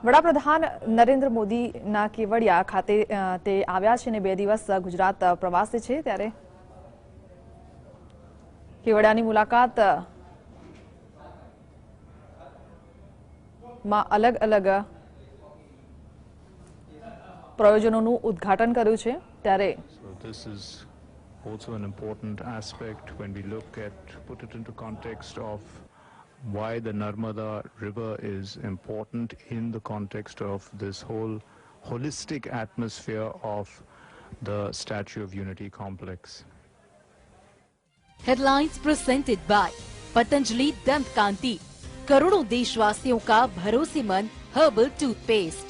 વડાપ્રધાન નરેન્દ્ર મોદીના કેવડિયા ખાતે તે આવ્યા છે અને 2 દિવસ ગુજરાત પ્રવાસે છે ત્યારે કેવડિયાની મુલાકાત માં અલગ-અલગ પ્રયોજનોનું ઉદ્ઘાટન કર્યું છે ત્યારે This is also an important aspect when we put it into context of why the Narmada River is important in the context of this whole holistic atmosphere of the Statue of Unity complex. Headlines presented by Patanjali Dant Kanti, करोड़ों देशवासियों का भरोसेमंद herbal toothpaste.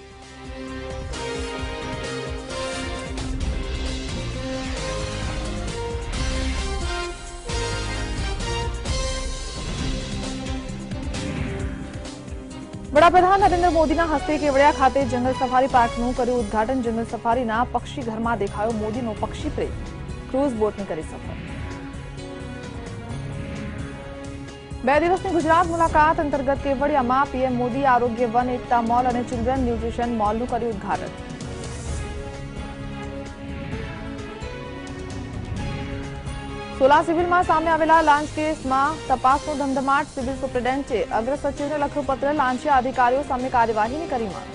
વડાપ્રધાન નરેન્દ્ર મોદીના હસ્તે કેવડિયા ખાતે જંગલ safari પાર્કનું કર્યું ઉદ્ઘાટન। જંગલ સફારીના પક્ષી ઘરમાં દેખાયો મોદીનો પક્ષી પ્રેમ। ક્રૂઝ બોટની કરી સફર। 2 દિવસની ગુજરાત મુલાકાત અંતર્ગત કેવડિયામાં પીએમ મોદી આરોગ્ય વન, એકતા મોલ અને ચિલ્ડ્રન ન્યુટ્રિશન મોલનું કર્યું ઉદ્ઘાટન। સોલા સિવિલમાં સામે આવેલા લાંચ કેસમાં તપાસનો ધમધમાટ। સિવિલ સુપ્રિન્ટેન્ડન્ટે અગ્ર સચિવને લખ્યું પત્ર। લાંચિયા અધિકારીઓ સામે કાર્યવાહીની કરી માંગ।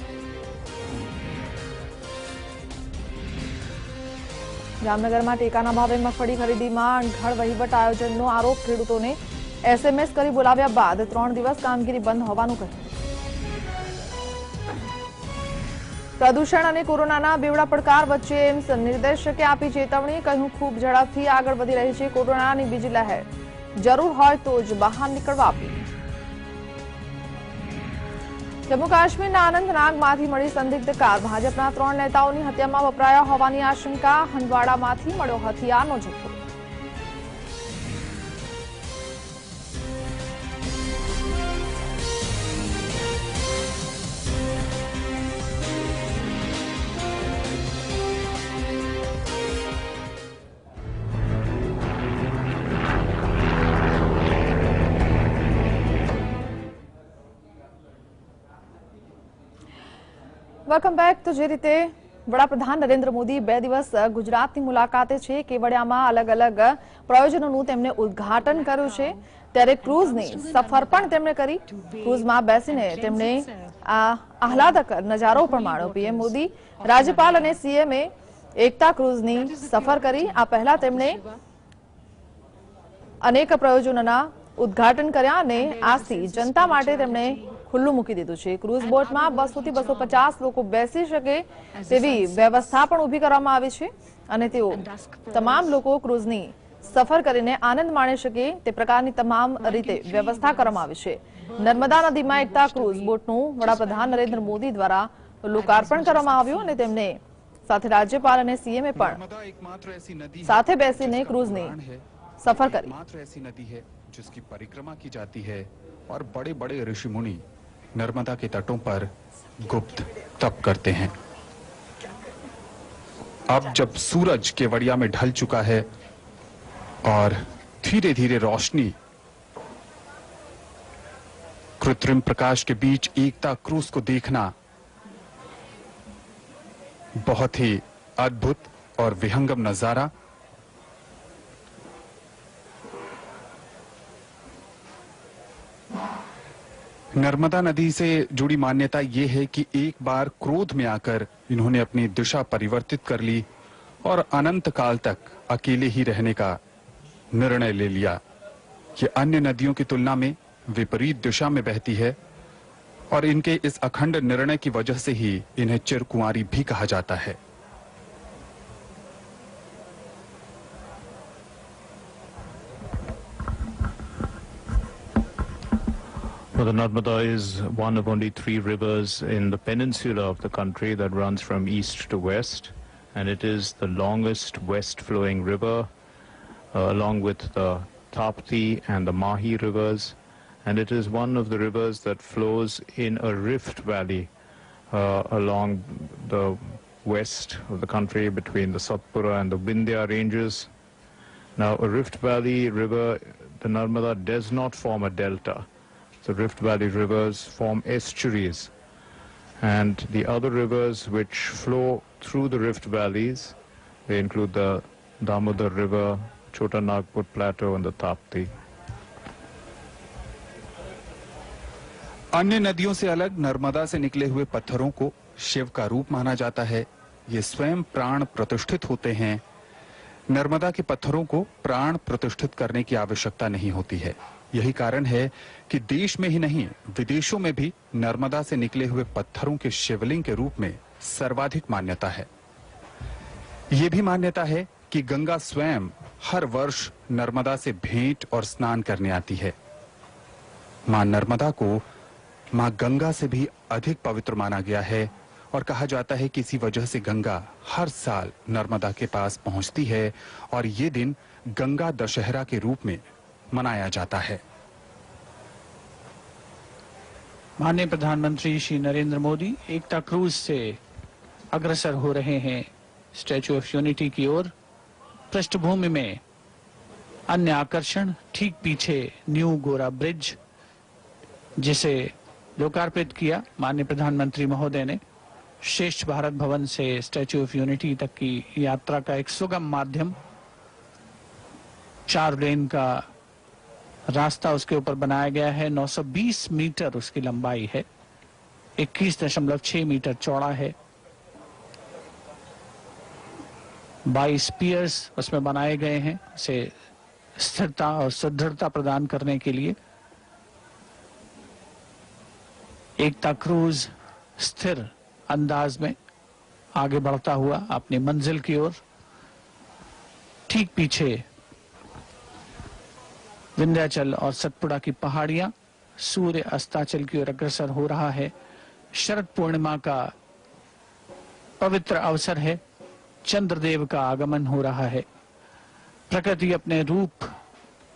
જામનગરમાં ટેકાના ભાવે મગફળી ખરીદીમાં અણઘડ વહીવટ આયોજનનો આરોપ। ખેડૂતોને એસએમએસ કરી બોલાવ્યા બાદ 3 દિવસ કામગીરી બંધ હોવાનું કહ્યું। પ્રદૂષણ અને કોરોનાના બેવડા પડકાર વચ્ચે એમ્સ નિર્દેશકે આપી ચેતવણી। કહ્યું ખૂબ ઝડપથી આગળ વધી રહી છે કોરોનાની બીજી લહેર। જરૂર હોય તો જ બહાર નીકળવા અપીલ। જમ્મુ કાશ્મીરના અનંતનાગમાંથી મળી સંદિગ્ધ કાર। ભાજપના 3 નેતાઓની હત્યામાં વપરાયા હોવાની આશંકા। હંદવાડામાંથી મળ્યો હથિયારનો જથ્થો। Welcome back. તો જે રીતે વડાપ્રધાન નરેન્દ્ર મોદી 2 દિવસ ગુજરાતની મુલાકાતે છે, કેવડિયામાં અલગ-અલગ પ્રયોજનોનું તેમણે ઉદ્ઘાટન કર્યું છે ત્યારે ક્રૂઝની સફર પણ તેમણે કરી। ક્રૂઝમાં બેસીને તેમણે આ આહલાદક નજારો પણ માણ્યો। પીએમ મોદી, રાજ્યપાલ અને સીએમએ એકતા ક્રૂઝની સફર કરી। આ પહેલા તેમણે અનેક પ્રયોજનોના ઉદ્ઘાટન કર્યા અને આજથી જનતા માટે તેમણે ખુલ્લું મૂકી દીધું છે। ક્રૂઝ બોટમાં 200 થી 250 લોકો બેસી શકે તેવી વ્યવસ્થા પણ ઊભી કરવામાં આવી છે અને તેઓ તમામ લોકો ક્રૂઝની સફર કરીને આનંદ માણી શકે તે પ્રકારની તમામ રીતે વ્યવસ્થા કરવામાં આવી છે। નર્મદા નદીમાં એકતા ક્રૂઝ બોટનું વડાપ્રધાન નરેન્દ્ર મોદી દ્વારા લોકાર્પણ કરવામાં આવ્યું અને તેમને સાથે રાજ્યપાલ અને સીએમએ પણ સાથે બેસીને ક્રૂઝની सफर करी। मात्र ऐसी नदी है जिसकी परिक्रमा की जाती है और बड़े-बड़े ऋषि मुनि नर्मदा के तटों पर गुप्त तप करते हैं। अब जब सूरज केवड़िया में ढल चुका है और धीरे-धीरे रोशनी कृत्रिम प्रकाश के बीच एकता क्रूज को देखना बहुत ही अद्भुत और विहंगम नजारा। नर्मदा नदी से जुड़ी मान्यता ये है कि एक बार क्रोध में आकर इन्होंने अपनी दिशा परिवर्तित कर ली और अनंत काल तक अकेले ही रहने का निर्णय ले लिया। ये अन्य नदियों की तुलना में विपरीत दिशा में बहती है और इनके इस अखंड निर्णय की वजह से ही इन्हें चिरकुंवारी भी कहा जाता है। Well, the Narmada is one of only 3 rivers in the peninsula of the country that runs from east to west, and it is the longest west-flowing river, along with the Tapti and the Mahi rivers, and it is one of the rivers that flows in a rift valley along the west of the country between the Satpura and the Vindhya ranges. Now, a rift valley river, the Narmada, does not form a delta. The Rift Valley rivers form estuaries, And the other rivers which flow through the rift valleys, they include the Damodar River, Chota Nagpur Plateau and the Tapti. अन्य नदियों से अलग नर्मदा से निकले हुए पत्थरों को शिव का रूप माना जाता है। ये स्वयं प्राण प्रतिष्ठित होते हैं। नर्मदा के पत्थरों को प्राण प्रतिष्ठित करने की आवश्यकता नहीं होती है। यही कारण है कि देश में ही नहीं विदेशों में भी नर्मदा से निकले हुए पत्थरों के शिवलिंग के रूप में सर्वाधिक मान्यता है। ये भी मान्यता है कि गंगा स्वयं हर वर्ष नर्मदा से भेंट और स्नान करने आती है। मां नर्मदा को मां गंगा से भी अधिक पवित्र माना गया है और कहा जाता है कि इसी वजह से गंगा हर साल नर्मदा के पास पहुंचती है और ये दिन गंगा दशहरा के रूप में मनाया जाता है। माननीय प्रधानमंत्री श्री नरेंद्र मोदी एकता क्रूज से अग्रसर हो रहे हैं स्टैच्यू ऑफ यूनिटी की ओर। पृष्ठभूमि में अन्य आकर्षण, ठीक पीछे न्यू गोरा ब्रिज, जिसे लोकार्पित किया माननीय प्रधानमंत्री महोदय ने। श्रेष्ठ भारत भवन से स्टैच्यू ऑफ यूनिटी तक की यात्रा का एक सुगम माध्यम, 4 लेन का रास्ता उसके ऊपर बनाया गया है। 920 मीटर उसकी लंबाई है, 21.6 मीटर चौड़ा है। 22 पियर्स उसमें बनाए गए हैं, उसे स्थिरता और सुदृढ़ता प्रदान करने के लिए। एकता क्रूज स्थिर अंदाज में आगे बढ़ता हुआ अपनी मंजिल की ओर। ठीक पीछे विंध्याचल और सतपुड़ा की पहाड़ियां, सूर्य अस्ताचल की ओर अग्रसर हो रहा है। शरद पूर्णिमा का पवित्र अवसर है, चंद्रदेव का आगमन हो रहा है। प्रकृति अपने रूप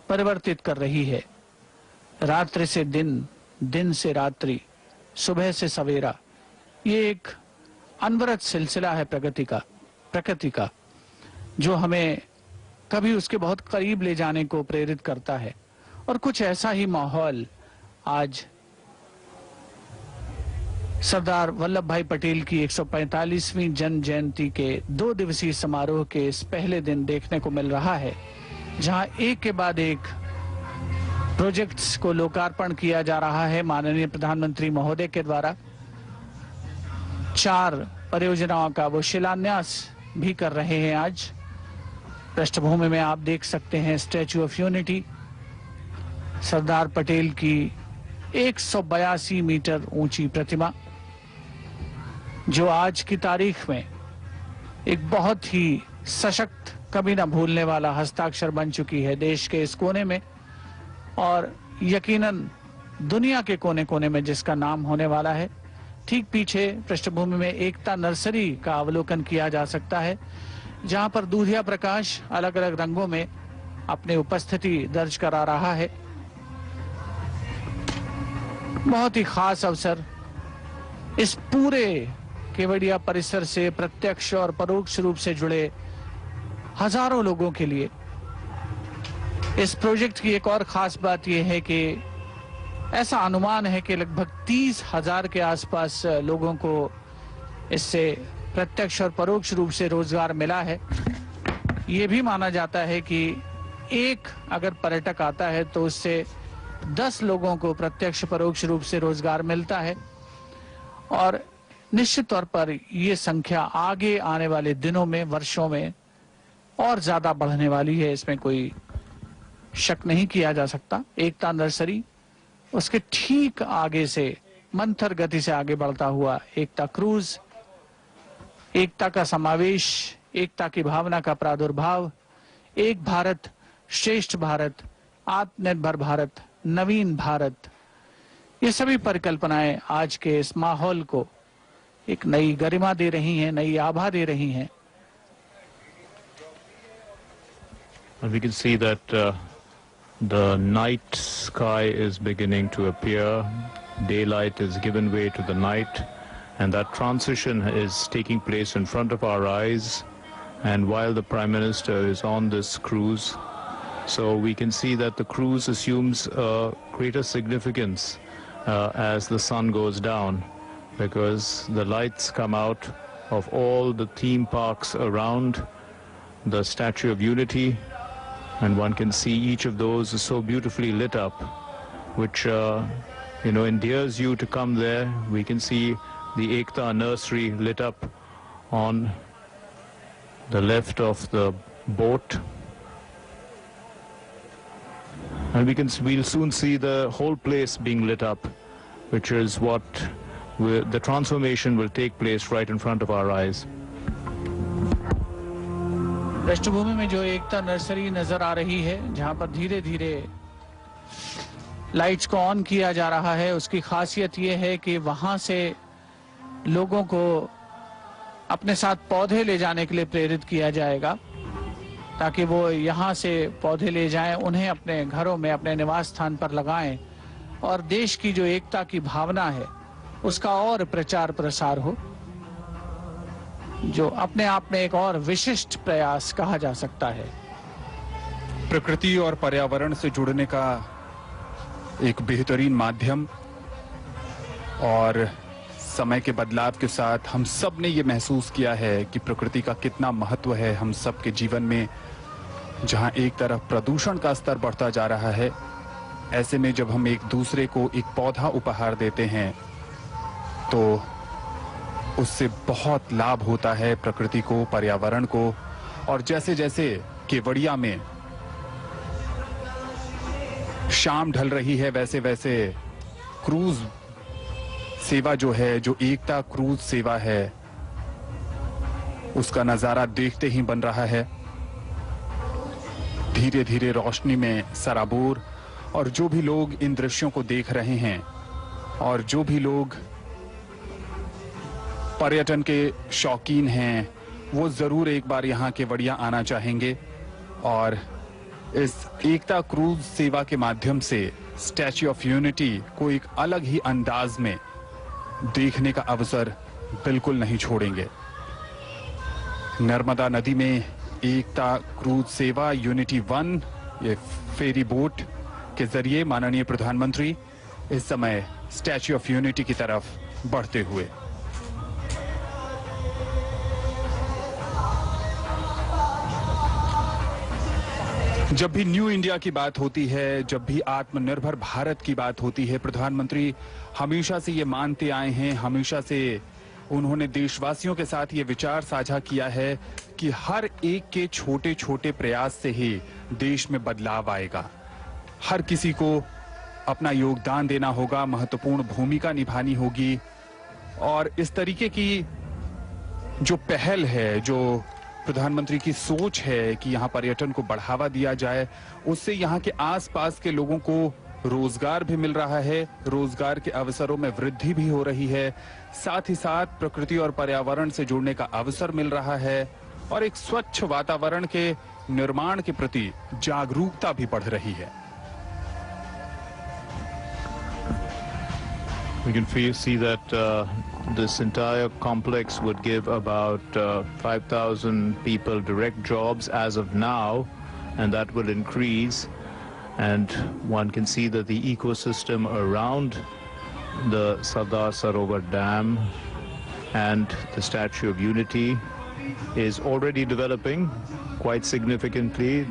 परिवर्तित कर रही है। रात्रि से दिन, दिन से रात्रि, सुबह से सवेरा, ये एक अनवरत सिलसिला है प्रकृति का, जो हमें कभी उसके बहुत करीब ले जाने को प्रेरित करता है। और कुछ ऐसा ही माहौल आज सरदार वल्लभ भाई पटेल की 145वीं जन्म जयंती के 2 दिवसीय समारोह के इस पहले दिन देखने को मिल रहा है, जहां एक के बाद एक प्रोजेक्ट्स को लोकार्पण किया जा रहा है माननीय प्रधानमंत्री महोदय के द्वारा। 4 परियोजनाओं का वो शिलान्यास भी कर रहे हैं आज। पृष्ठभूमि में आप देख सकते हैं statue of unity, Sardar Patel की 182 मीटर ऊंची प्रतिमा, जो आज की तारीख में एक बहुत ही सशक्त, कभी ना भूलने वाला हस्ताक्षर बन चुकी है देश के इस कोने में और यकीनन दुनिया के कोने कोने में जिसका नाम होने वाला है। ठीक पीछे पृष्ठभूमि में एकता नर्सरी का अवलोकन किया जा सकता है, जहां पर दूधिया प्रकाश अलग अलग रंगों में अपनी उपस्थिति दर्ज करा रहा है। बहुत ही खास अवसर इस पूरे केवड़िया परिसर से प्रत्यक्ष और परोक्ष रूप से जुड़े हजारों लोगों के लिए। इस प्रोजेक्ट की एक और खास बात यह है कि ऐसा अनुमान है कि लगभग 30,000 के आसपास लोगों को इससे प्रत्यक्ष और परोक्ष रूप से रोजगार मिला है। ये भी माना जाता है कि एक अगर पर्यटक आता है तो उससे 10 लोगों को प्रत्यक्ष परोक्ष रूप से रोजगार मिलता है और निश्चित तौर पर ये संख्या आगे आने वाले दिनों में, वर्षों में और ज्यादा बढ़ने वाली है, इसमें कोई शक नहीं किया जा सकता। एकता नर्सरी, उसके ठीक आगे से मंथर गति से आगे बढ़ता हुआ एकता क्रूज, एकता का समावेश, एकता की भावना का प्रादुर्भाव, एक भारत श्रेष्ठ भारत, आत्मनिर्भर भारत, नवीन भारत, ये सभी परिकल्पनाएं आज के इस माहौल को एक नई गरिमा दे रही हैं, नई आभा दे रही हैं। And we can see that the night sky is beginning to appear. Daylight is given way to the night, and that transition is taking place in front of our eyes. And while the Prime Minister is on this cruise, so we can see that the cruise assumes a greater significance as the sun goes down. because the lights come out of all the theme parks around the Statue of Unity, and one can see each of those is so beautifully lit up, which endears you to come there. We can see the Ekta nursery lit up on the left of the boat, and we'll soon see the whole place being lit up, which is what the transformation will take place right in front of our eyes. पृष्ठभूमि में जो एकता nursery नजर आ रही है, जहां पर धीरे धीरे लाइट्स को ऑन किया जा रहा है, उसकी खासियत ये है कि वहां से लोगों को अपने साथ पौधे ले जाने के लिए प्रेरित किया जाएगा, ताकि वो यहां से पौधे ले जाएं, उन्हें अपने घरों में, अपने निवास स्थान पर लगाएं और देश की जो एकता की भावना है उसका और प्रचार प्रसार हो, जो अपने आप में एक और विशिष्ट प्रयास कहा जा सकता है। प्रकृति और पर्यावरण से जुड़ने का एक बेहतरीन माध्यम, और समय के बदलाव के साथ हम सब ने ये महसूस किया है कि प्रकृति का कितना महत्व है हम सब के जीवन में। जहां एक तरफ प्रदूषण का स्तर बढ़ता जा रहा है, ऐसे में जब हम एक दूसरे को एक पौधा उपहार देते हैं तो उससे बहुत लाभ होता है प्रकृति को, पर्यावरण को। और जैसे जैसे केवड़िया में शाम ढल रही है, वैसे वैसे क्रूज सेवा जो है, जो एकता क्रूज सेवा है, उसका नजारा देखते ही बन रहा है। धीरे धीरे रोशनी में सराबोर, और जो भी लोग इन दृश्यों को देख रहे हैं और जो भी लोग पर्यटन के शौकीन हैं, वो जरूर एक बार यहाँ केवड़िया आना चाहेंगे और इस एकता क्रूज सेवा के माध्यम से स्टैच्यू ऑफ यूनिटी को एक अलग ही अंदाज में देखने का अवसर बिल्कुल नहीं छोड़ेंगे। नर्मदा नदी में एकता क्रूज सेवा यूनिटी 1, ये फेरी बोट के जरिए माननीय प्रधानमंत्री इस समय स्टैच्यू ऑफ यूनिटी की तरफ बढ़ते हुए। जब भी न्यू इंडिया की बात होती है, जब भी आत्मनिर्भर भारत की बात होती है, प्रधानमंत्री हमेशा से ये मानते आए हैं, हमेशा से उन्होंने देशवासियों के साथ ये विचार साझा किया है कि हर एक के छोटे छोटे प्रयास से ही देश में बदलाव आएगा। हर किसी को अपना योगदान देना होगा, महत्वपूर्ण भूमिका निभानी होगी, और इस तरीके की जो पहल है, जो प्रधानमंत्री की सोच है कि यहाँ पर्यटन को बढ़ावा दिया जाए, उससे यहाँ के आसपास के लोगों को रोजगार भी मिल रहा है, रोजगार के अवसरों में वृद्धि भी हो रही है, साथ ही साथ प्रकृति और पर्यावरण से जुड़ने का अवसर मिल रहा है, और एक स्वच्छ वातावरण के निर्माण के प्रति जागरूकता भी बढ़ रही है। We can see that this entire complex would give about 5,000 people direct jobs as of now, and that will increase. And one can see that the ecosystem around the Sardar Sarovar Dam and the Statue of Unity is already developing quite significantly.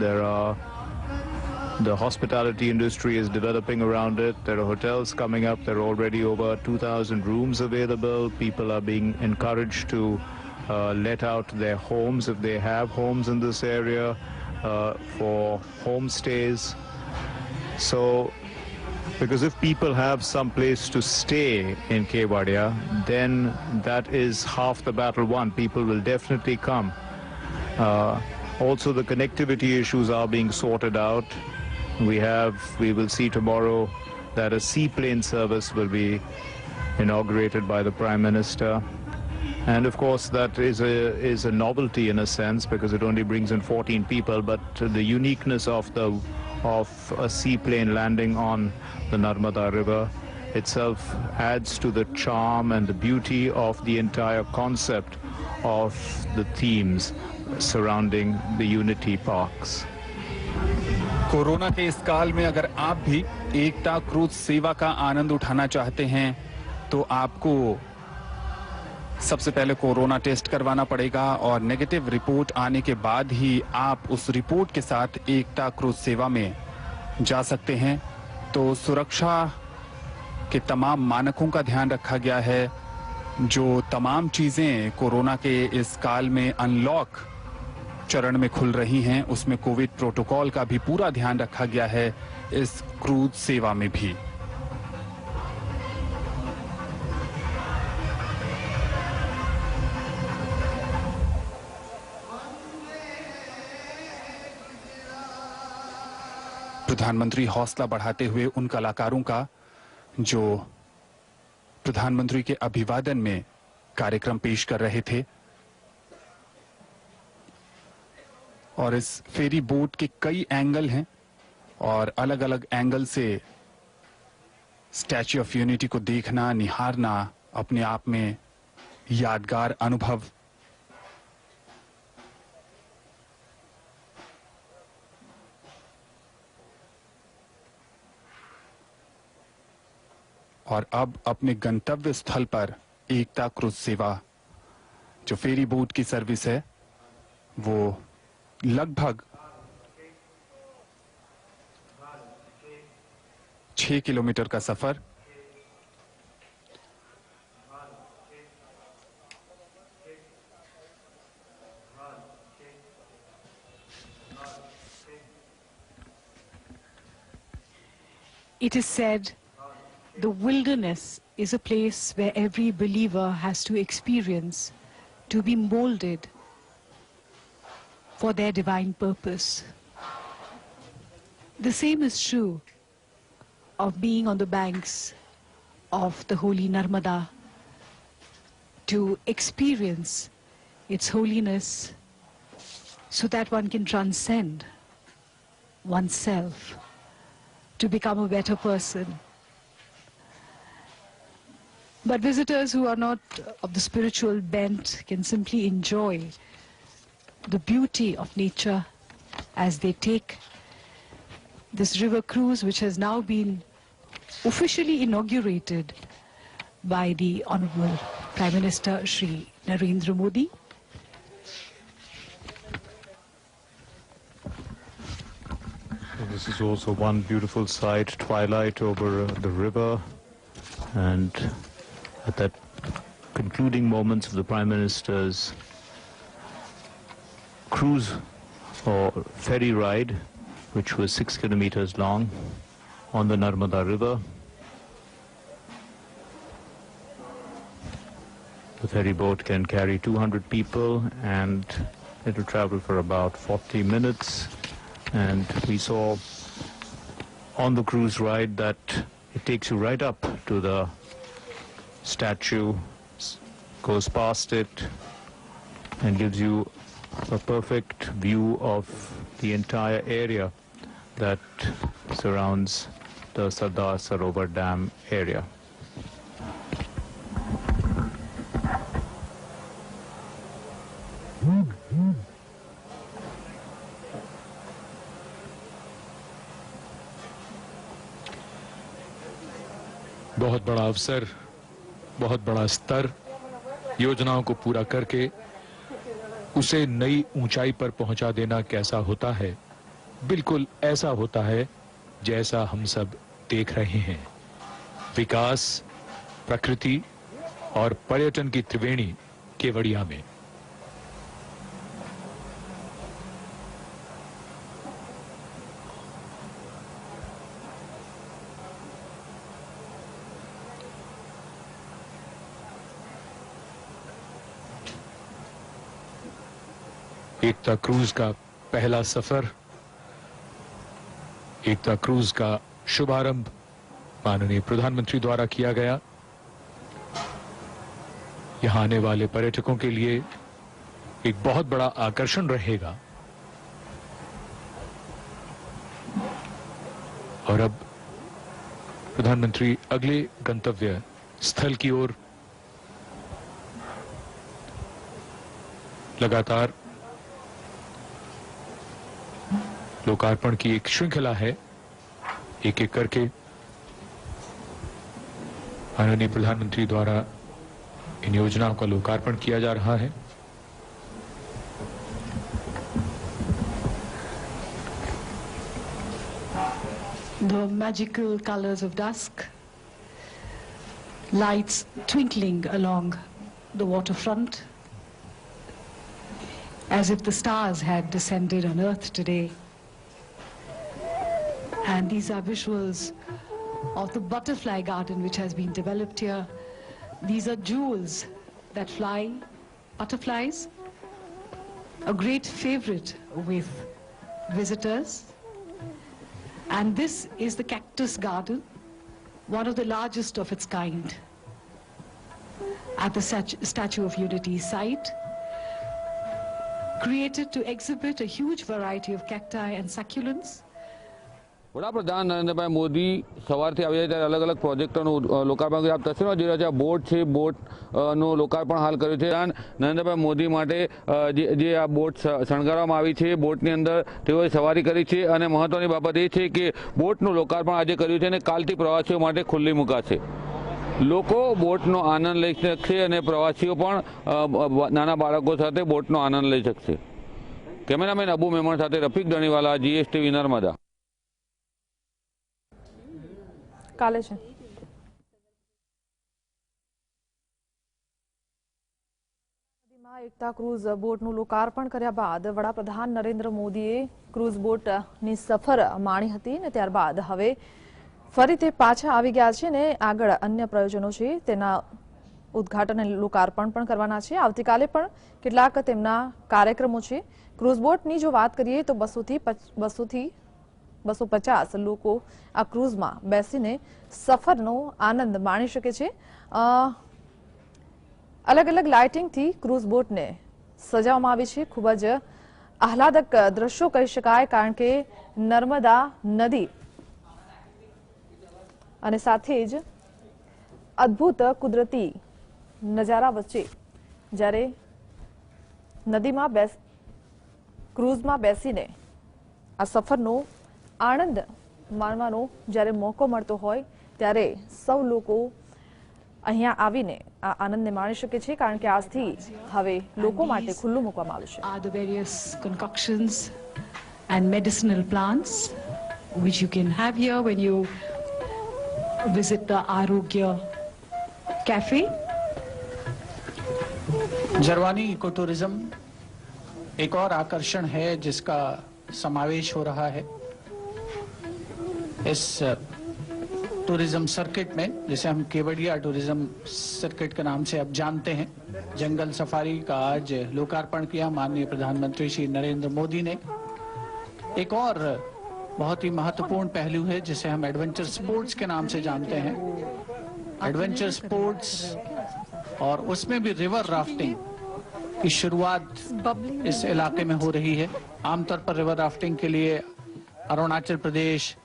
The hospitality industry is developing around it. There are hotels coming up. There are already over 2,000 rooms available. People are being encouraged to let out their homes if they have homes in this area for homestays. So, because if people have some place to stay in Kevadia, then that is half the battle won. People will definitely come. Also, the connectivity issues are being sorted out. We will see tomorrow that a seaplane service will be inaugurated by the Prime Minister. And of course, that is a novelty in a sense, because it only brings in 14 people, but the uniqueness of a seaplane landing on the Narmada River itself adds to the charm and the beauty of the entire concept of the themes surrounding the Unity Parks. Corona के इस काल में अगर आप भी एकता cruise सेवा का आनंद उठाना चाहते हैं तो आपको सबसे पहले कोरोना टेस्ट करवाना पड़ेगा और नेगेटिव रिपोर्ट आने के बाद ही आप उस रिपोर्ट के साथ एकता क्रूज सेवा में जा सकते हैं। तो सुरक्षा के तमाम मानकों का ध्यान रखा गया है। जो तमाम चीजें कोरोना के इस काल में अनलॉक चरण में खुल रही हैं, उसमें कोविड प्रोटोकॉल का भी पूरा ध्यान रखा गया है इस क्रूज सेवा में भी। प्रधानमंत्री हौसला बढ़ाते हुए उन कलाकारों का जो प्रधानमंत्री के अभिवादन में कार्यक्रम पेश कर रहे थे, और इस फेरी बोट के कई एंगल हैं और अलग अलग एंगल से स्टैच्यू ऑफ यूनिटी को देखना, निहारना अपने आप में यादगार अनुभव। और अब अपने गंतव्य स्थल पर एकता क्रूज सेवा जो फेरी बोट की सर्विस है, वो लगभग 6 किलोमीटर का सफर It is said the wilderness is a place where every believer has to experience, to be molded for their divine purpose. The same is true of being on the banks of the holy Narmada, to experience its holiness so that one can transcend oneself to become a better person. But visitors who are not of the spiritual bent can simply enjoy the beauty of nature as they take this river cruise, which has now been officially inaugurated by the Honorable Prime Minister Shri Narendra Modi. This is also one beautiful sight, twilight over the river, and at that concluding moments of the Prime Minister's cruise or ferry ride, which was 6 kilometers long on the Narmada River. The ferry boat can carry 200 people and it will travel for about 40 minutes. And we saw on the cruise ride that it takes you right up to the statue, goes past it, and gives you a perfect view of the entire area that surrounds the Sardar Sarovar Dam area. बहुत बड़ा अवसर, बहुत बड़ा स्तर, योजनाओं को पूरा करके उसे नई ऊंचाई पर पहुंचा देना कैसा होता है? बिल्कुल ऐसा होता है जैसा हम सब देख रहे हैं। विकास, प्रकृति और पर्यटन की त्रिवेणी केवड़िया में। एकता क्रूज का पहला सफर, एकता क्रूज का शुभारंभ माननीय प्रधानमंत्री द्वारा किया गया। यहां आने वाले पर्यटकों के लिए एक बहुत बड़ा आकर्षण रहेगा। और अब प्रधानमंत्री अगले गंतव्य स्थल की ओर लगातार लोकार्पण की एक श्रृंखला है। एक एक करके माननीय प्रधानमंत्री द्वारा इन योजनाओं का लोकार्पण किया जा रहा है। The magical colors of dusk, lights twinkling along the waterfront, as if the stars had descended on earth today. And these are visuals of the butterfly garden which has been developed here. These are jewels that fly, butterflies, a great favorite with visitors. And this is the cactus garden, one of the largest of its kind, at the Statue of Unity site, created to exhibit a huge variety of cacti and succulents. વડાપ્રધાન નરેન્દ્રભાઈ મોદી સવારથી આવી જાય ત્યારે અલગ અલગ પ્રોજેક્ટોનું લોકાર્પણ કર્યું. આપ તસવીરમાં જોઈ રહ્યા છો, આ બોટ છે, બોટનું લોકાર્પણ હાલ કર્યું છે. નરેન્દ્રભાઈ મોદી માટે જે આ બોટ શણગારવામાં આવી છે, બોટની અંદર તેઓએ સવારી કરી છે અને મહત્વની બાબત એ છે કે બોટનું લોકાર્પણ આજે કર્યું છે અને કાલથી પ્રવાસીઓ માટે ખુલ્લી મુકાશે. લોકો બોટનો આનંદ લઈ શકશે અને પ્રવાસીઓ પણ નાના બાળકો સાથે બોટનો આનંદ લઈ શકશે. કેમેરામેન અબુ મેમણ સાથે રફીક ધણીવાલા, GSTV નર્મદા. કાલે છે એકતા ક્રૂઝ બોટનું લોકાર્પણ કર્યા બાદ વડાપ્રધાન નરેન્દ્ર મોદીએ ક્રૂઝ બોટની સફર માણી હતી અને ત્યારબાદ હવે ફરી તે પાછા આવી ગયા છે ને આગળ અન્ય પ્રયોજનો છે તેના ઉદ્ઘાટન અને લોકાર્પણ પણ કરવાના છે. આવતીકાલે પણ કેટલાક તેમના કાર્યક્રમો છે. ક્રૂઝ બોટની જો વાત કરીએ તો 250 લોકો આ ક્રૂઝમાં બેસીને સફરનો આનંદ માણી શકે છે. અલગ અલગ લાઇટિંગથી ક્રૂઝ બોટને સજાવવામાં આવી છે. ખૂબ જ આહલાદક દ્રશ્યો કહી શકાય, કારણ કે નર્મદા નદી અને સાથે જ અદ્ભુત કુદરતી નજારા વચ્ચે જ્યારે નદીમાં ક્રૂઝમાં બેસીને આ સફરનો આનંદ માણવાનો જ્યારે મોકો મળતો હોય ત્યારે સૌ લોકો અહીંયા આવીને આ આનંદને માણી શકે છે, કારણ કે આજથી હવે લોકો માટે ખુલ્લું મૂકવામાં આવ્યું છે. Are the various concoctions and medicinal plants which you can have here when you visit the Arogya Cafe. Jarwani eco tourism एक और आकर्षण है जिसका समावेश हो रहा है इस टूरिज्म सर्किट में, जिसे हम केवड़िया टूरिज्म सर्किट के नाम से अब जानते हैं. जंगल सफारी का आज लोकार्पण किया माननीय प्रधानमंत्री श्री नरेंद्र मोदी ने. एक और बहुत ही महत्वपूर्ण पहलू है जिसे हम एडवेंचर स्पोर्ट्स के नाम से जानते हैं. एडवेंचर स्पोर्ट्स और उसमें भी रिवर राफ्टिंग की शुरुआत इस इलाके में हो रही है. आमतौर पर रिवर राफ्टिंग के लिए अरुणाचल प्रदेश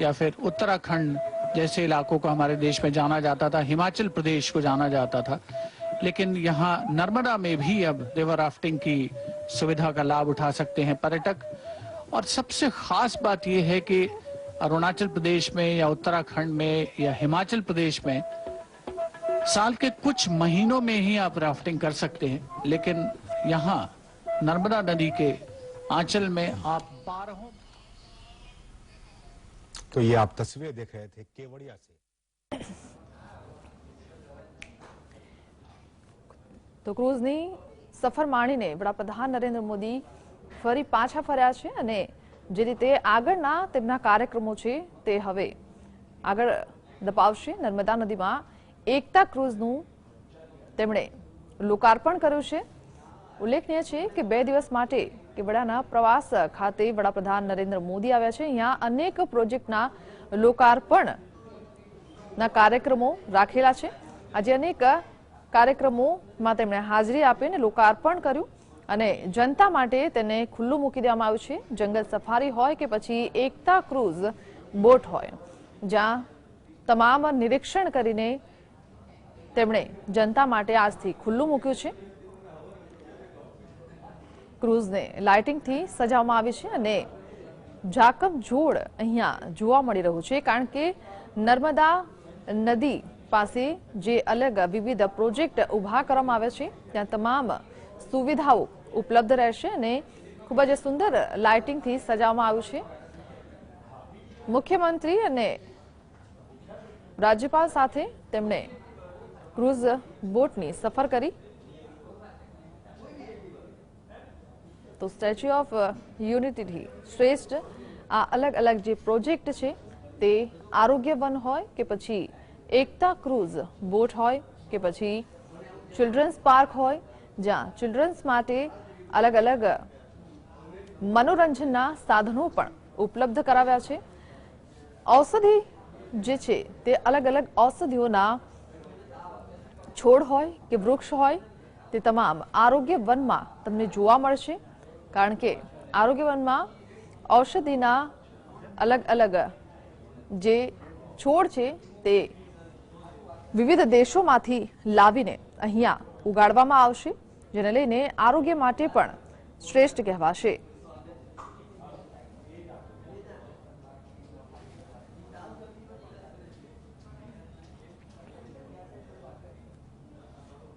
या फिर उत्तराखंड जैसे इलाकों को हमारे देश में जाना जाता था, हिमाचल प्रदेश को जाना जाता था, लेकिन यहाँ नर्मदा में भी अब रिवर राफ्टिंग की सुविधा का लाभ उठा सकते हैं पर्यटक. और सबसे खास बात यह है कि अरुणाचल प्रदेश में या उत्तराखंड में या हिमाचल प्रदेश में साल के कुछ महीनों में ही आप राफ्टिंग कर सकते हैं, लेकिन यहाँ नर्मदा नदी के आंचल में आप 12 तो ये आप तस्वीरें देख रहे थे केवड़िया से. તો ક્રૂઝની સફર માણીને વડાપ્રધાન નરેન્દ્ર મોદી ફરી પાછા ફર્યા છે અને જે રીતે આગળના તેમના કાર્યક્રમો છે તે હવે આગળ દપાવશે. નર્મદા નદીમાં એકતા ક્રૂઝનું તેમણે લોકાર્પણ કર્યું છે. ઉલ્લેખનીય છે કે 2 દિવસ માટે કેવડિયાના પ્રવાસ ખાતે વડાપ્રધાન નરેન્દ્ર મોદી આવ્યા છે. અહીંયા અનેક પ્રોજેક્ટના લોકાર્પણના કાર્યક્રમો રાખેલા છે. આજે અનેક કાર્યક્રમોમાં તેમણે હાજરી આપીને લોકાર્પણ કર્યું અને જનતા માટે તેને ખુલ્લું મૂકી દેવામાં આવ્યું છે. જંગલ સફારી હોય કે પછી એકતા ક્રૂઝ બોટ હોય, જ્યાં તમામ નિરીક્ષણ કરીને તેમણે જનતા માટે આજથી ખુલ્લું મૂક્યું છે. ક્રૂઝને લાઇટિંગથી સજાવવામાં આવી છે અને જાકમ જોડ અહીંયા જોવા મળી રહ્યું છે, કારણ કે નર્મદા નદી પાસે જે અલગ વિવિધ પ્રોજેક્ટ ઊભા કરવામાં આવે છે ત્યાં તમામ સુવિધાઓ ઉપલબ્ધ રહેશે અને ખૂબ જ સુંદર લાઇટિંગથી સજાવવામાં આવ્યું છે. મુખ્યમંત્રી અને રાજ્યપાલ સાથે તેમણે ક્રૂઝ બોટની સફર કરી. તો સ્ટેચ્યુ ઓફ યુનિટીથી શ્રેષ્ઠ આ અલગ અલગ જે પ્રોજેક્ટ છે તે આરોગ્ય વન હોય કે પછી એકતા ક્રૂઝ બોટ હોય કે પછી ચિલ્ડ્રન્સ પાર્ક હોય, જ્યાં ચિલ્ડ્રન્સ માટે અલગ અલગ મનોરંજનના સાધનો પણ ઉપલબ્ધ કરાવ્યા છે. ઔષધિ જે છે તે અલગ અલગ ઔષધિઓના છોડ હોય કે વૃક્ષ હોય તે તમામ આરોગ્ય વનમાં તમને જોવા મળશે, કારણ કે આરોગ્ય વનમાં ઔષધિના અલગ અલગ જે છોડ છે તે વિવિધ દેશોમાંથી લાવીને અહીંયા ઉગાડવામાં આવશે, જેને લઈને આરોગ્ય માટે પણ શ્રેષ્ઠ કહેવાશે.